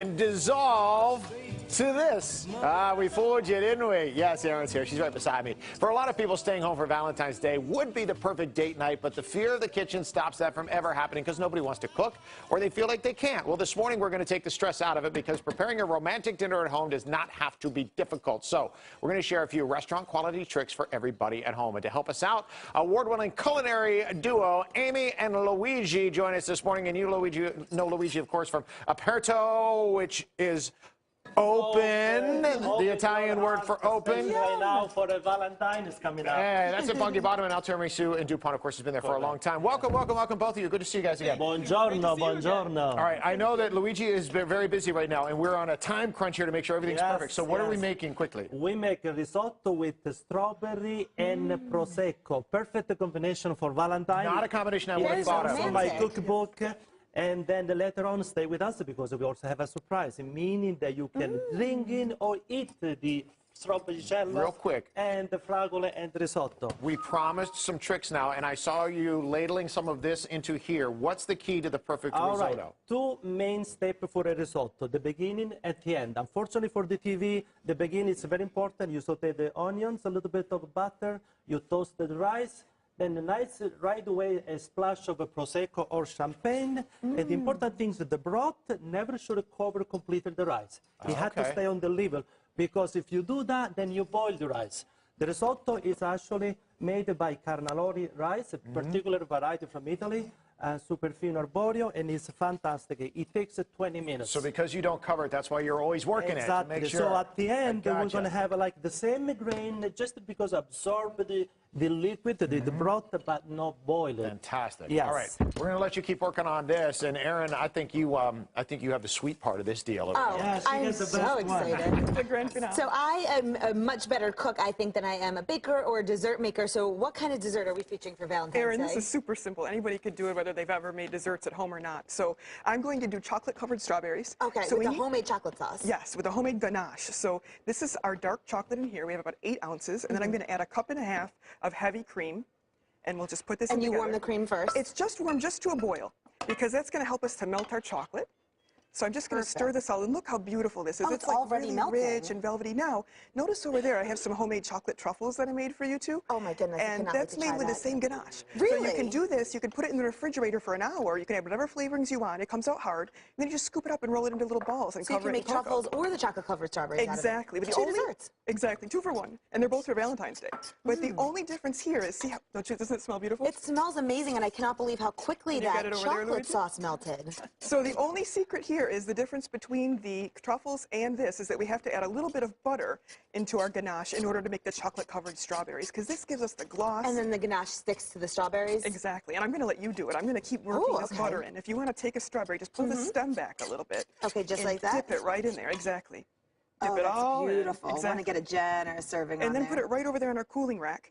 And dissolve to this. We fooled you, didn't we? Yes, Erin's here. She's right beside me. For a lot of people, staying home for Valentine's Day would be the perfect date night, but the fear of the kitchen stops that from ever happening because nobody wants to cook or they feel like they can't. Well, this morning we're going to take the stress out of it because preparing a romantic dinner at home does not have to be difficult. So we're going to share a few restaurant quality tricks for everybody at home. And to help us out, award-winning culinary duo Amy and Luigi join us this morning. And you, Luigi, know Luigi, of course, from Aperto, which is open, the Italian word for open. Right now for the Valentine is coming up. Hey, that's at Bungie Bottom, and El Tiramisu, and DuPont, of course, has been there for a long time. Welcome, welcome, welcome, both of you. Good to see you guys again. Buongiorno, buongiorno. All right, I know that Luigi is very busy right now, and we're on a time crunch here to make sure everything's perfect. So what are we making quickly? We make a risotto with strawberry and prosecco. Perfect combination for Valentine. Not a combination I would have thought of. From my cookbook. And then later on, stay with us because we also have a surprise, meaning that you can drink in or eat the strawberry jello real quick and the fragole and the risotto. We promised some tricks now, and I saw you ladling some of this into here. What's the key to the perfect risotto? Right. Two main steps for a risotto, the beginning and the end. Unfortunately for the TV, the beginning is very important. You saute the onions, a little bit of butter, you toast the rice, then right away a splash of a prosecco or champagne. And the important thing is that the broth never should cover completely the rice. It had to stay on the level, because if you do that, then you boil the rice. The risotto is actually made by Carnaroli rice, a particular variety from Italy, super fino arborio, and it's fantastic. It takes 20 minutes. So because you don't cover it, that's why you're always working it to make sure. So at the end, we're going to have like the same grain, just because absorb the liquid, the broth, but not boil it. Fantastic. Yes. All right, we're going to let you keep working on this. And Erin, I think you have the sweet part of this deal. Oh, I'm so excited. The grand finale. So I am a much better cook, I think, than I am a baker or a dessert maker. So what kind of dessert are we featuring for Valentine's Day? Erin, this is super simple. Anybody could do it, whether they've ever made desserts at home or not. So I'm going to do chocolate-covered strawberries. Okay, so with a homemade chocolate sauce. Yes, with a homemade ganache. So this is our dark chocolate in here. We have about 8 ounces. And then I'm going to add a cup and a half of heavy cream. And we'll just put this in together. And you warm the cream first? It's just warm, just to a boil, because that's going to help us to melt our chocolate. So I'm just going to stir this out, and look how beautiful this is. Oh, it's like already really rich and velvety. Now, notice over there I have some homemade chocolate truffles that I made for you too. Oh my goodness! And that's made with the same ganache. Really? So you can do this. You can put it in the refrigerator for an hour. You can add whatever flavorings you want. It comes out hard. And then you just scoop it up and roll it into little balls and cover it in cocoa. So you can make truffles or the chocolate-covered strawberries. Exactly. But the only desserts. Exactly, 2 for 1, and they're both for Valentine's Day. But the only difference here is, see how? Doesn't it smell beautiful? It smells amazing, and I cannot believe how quickly that chocolate sauce melted. So the only secret here is the difference between the truffles and this is that we have to add a little bit of butter into our ganache in order to make the chocolate-covered strawberries, because this gives us the gloss. And then the ganache sticks to the strawberries? Exactly, and I'm going to let you do it. I'm going to keep working this butter in. If you want to take a strawberry, just pull the stem back a little bit. Okay, just like that? Dip it right in there, exactly. Dip it that's all beautiful. in. Exactly. I want to get a generous serving and then put it right over there on our cooling rack.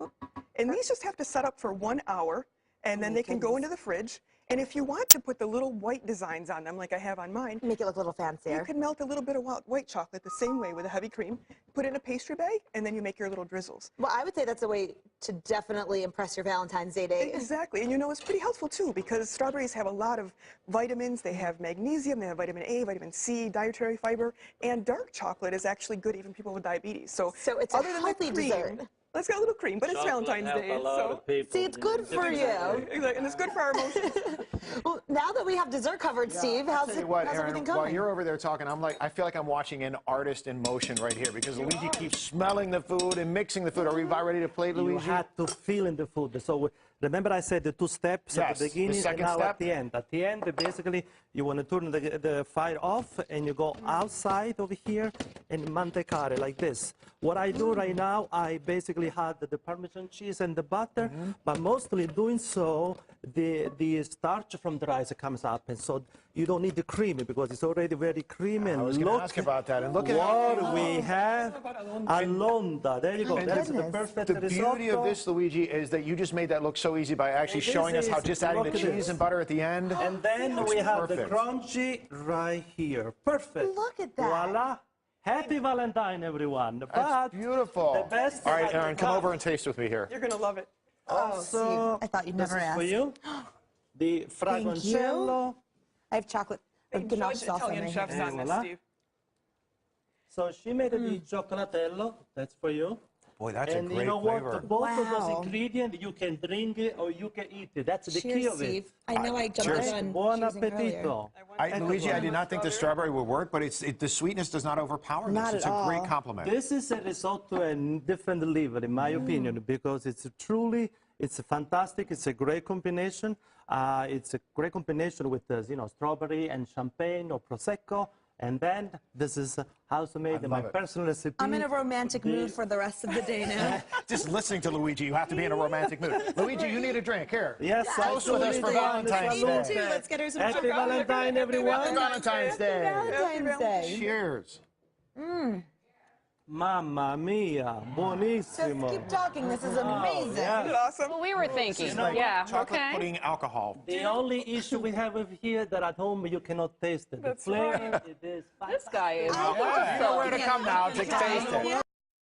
And these just have to set up for 1 hour, and then they can go into the fridge. And if you want to put the little white designs on them, like I have on mine, make it look a little fancier. You can melt a little bit of white chocolate the same way with a heavy cream, put it in a pastry bag, and then you make your little drizzles. Well, I would say that's a way to definitely impress your Valentine's Day date. Exactly, and you know, it's pretty helpful too, because strawberries have a lot of vitamins. They have magnesium, they have vitamin A, vitamin C, dietary fiber, and dark chocolate is actually good even people with diabetes. So it's a healthy dessert. Let's get a little cream, but it's Valentine's Day. So see, it's good for you. Exactly, and it's good for our emotions. Well, now that we have dessert covered, Steve, how's everything going? While you're over there talking, I feel like I'm watching an artist in motion right here, because Luigi keeps smelling the food and mixing the food. Are we about ready to plate, Luigi? You had to feel in the food. So remember I said the 2 steps at the beginning and now at the end. At the end, basically, you want to turn the fire off and you go outside over here and mantecare like this. What I do right now, I basically had the Parmesan cheese and the butter, but mostly doing so, the starch from the rice comes up, and so you don't need the cream because it's already very creamy. And I was going to ask about that. And look at what we have. Alonda. There you go. That's the perfect risotto. The beauty of this, Luigi, is that you just made that look so easy by actually showing us how just adding the cheese and butter at the end. And then we have the crunchy right here. Perfect. Look at that. Voila. Happy Valentine, everyone. That's beautiful. The best. All right, Erin, come over and taste with me here. You're going to love it. Also, I thought you'd never ask. For you, the fragoncello. I have chocolate. They good enough judge sauce on Italian there. chefs on this, Voilà. Steve. So she made the chocolatello. That's for you. Boy, that's And a great you know flavor. what? Both of those Wow. ingredients, you can drink it or you can eat it. That's the key Cheers, of it. Steve. I know I jumped cheers. the gun Buon choosing earlier. appetito. Luigi, I did not think the strawberry would work, but the sweetness does not overpower Not this. It's at a great all. compliment. This is a risotto at a different level, in my opinion, because it's fantastic. It's a great combination. It's a great combination with, strawberry and champagne or prosecco. And then this is house-made in my personal recipe. I'm in a romantic mood for the rest of the day now. Just listening to Luigi, you have to be in a romantic mood. Luigi, you need a drink. Here. Yes, Toast with us for Valentine's Me Day. too. Let's get her some Happy Valentine, everyone. Happy Valentine's Day. Valentine's Day. Cheers. Mamma mia, Just buonissimo. keep talking. This is amazing. Isn't it awesome? What we were thinking. Like Yeah, chocolate okay. pudding alcohol. The only issue we have with here that at home you cannot taste it. The That's flavor, right. it is This guy is Yeah, you know where to awesome. come now to taste it.